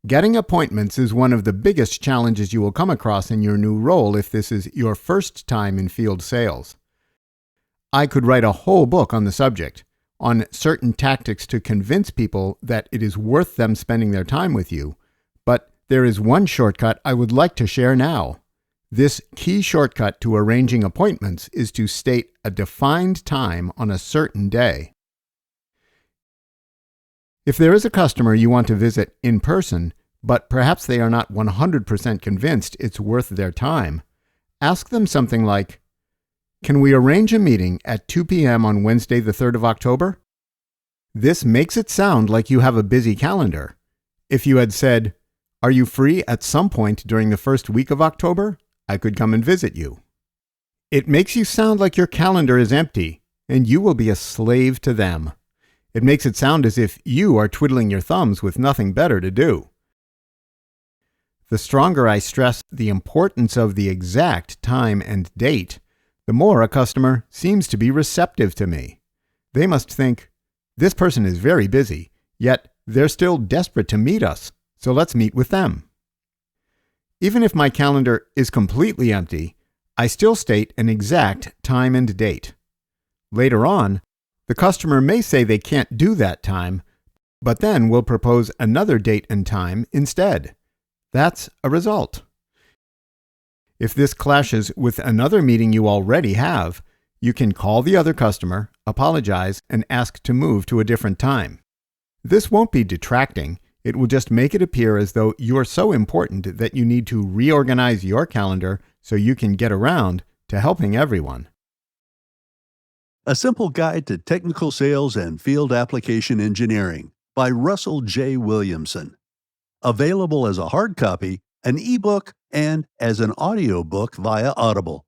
Getting appointments is one of the biggest challenges you will come across in your new role if this is your first time in field sales. I could write a whole book on the subject, on certain tactics to convince people that it is worth them spending their time with you, but there is one shortcut I would like to share now. This key shortcut to arranging appointments is to state a defined time on a certain day. If there is a customer you want to visit in person, but perhaps they are not 100% convinced it's worth their time, ask them something like, "Can we arrange a meeting at 2 p.m. on Wednesday the 3rd of October? This makes it sound like you have a busy calendar. If you had said, "Are you free at some point during the first week of October? I could come and visit you." It makes you sound like your calendar is empty, and you will be a slave to them. It makes it sound as if you are twiddling your thumbs with nothing better to do. The stronger I stress the importance of the exact time and date, the more a customer seems to be receptive to me. They must think, this person is very busy, yet they're still desperate to meet us, so let's meet with them. Even if my calendar is completely empty, I still state an exact time and date. Later on, the customer may say they can't do that time, but then will propose another date and time instead. That's a result. If this clashes with another meeting you already have, you can call the other customer, apologize, and ask to move to a different time. This won't be detracting. It will just make it appear as though you're so important that you need to reorganize your calendar so you can get around to helping everyone. A Simple Guide to Technical Sales and Field Application Engineering by Russell J. Williamson. Available as a hard copy, an ebook, and as an audiobook via Audible.